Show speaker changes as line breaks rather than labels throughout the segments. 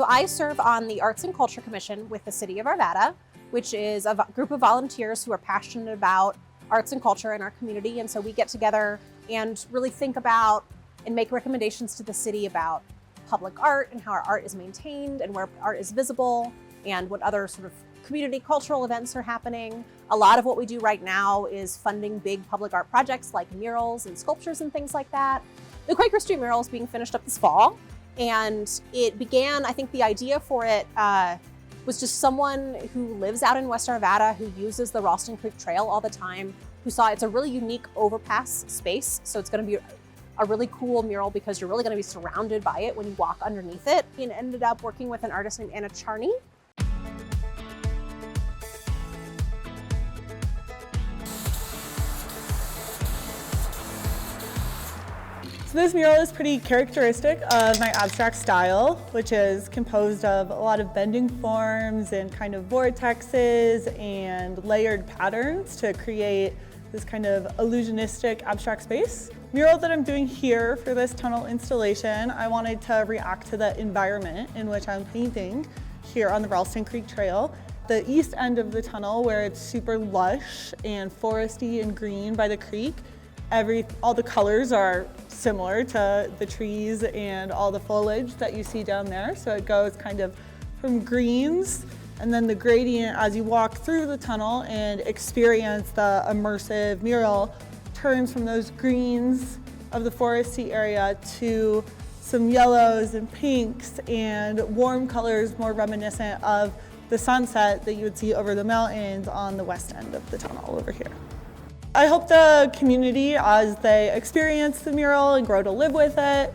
So I serve on the Arts and Culture Commission with the City of Arvada, which is a group of volunteers who are passionate about arts and culture in our community. And so we get together and really think about and make recommendations to the city about public art and how our art is maintained and where art is visible and what other sort of community cultural events are happening. A lot of what we do right now is funding big public art projects like murals and sculptures and things like that. The Quaker Street Mural is being finished up this fall, and it began, I think the idea for it was just someone who lives out in West Arvada who uses the Ralston Creek Trail all the time, who saw it's a really unique overpass space. So it's going to be a really cool mural because you're really going to be surrounded by it when you walk underneath it. And ended up working with an artist named Anna Charney.
So this mural is pretty characteristic of my abstract style, which is composed of a lot of bending forms and kind of vortexes and layered patterns to create this kind of illusionistic abstract space. Mural that I'm doing here for this tunnel installation, I wanted to react to the environment in which I'm painting here on the Ralston Creek Trail. The east end of the tunnel, where it's super lush and foresty and green by the creek, all the colors are similar to the trees and all the foliage that you see down there. So it goes kind of from greens, and then the gradient as you walk through the tunnel and experience the immersive mural turns from those greens of the foresty area to some yellows and pinks and warm colors more reminiscent of the sunset that you would see over the mountains on the west end of the tunnel over here. I hope the community, as they experience the mural and grow to live with it,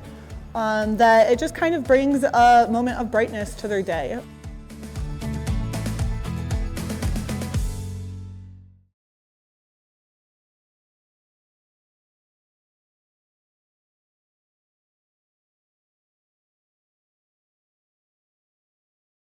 that it just kind of brings a moment of brightness to their day.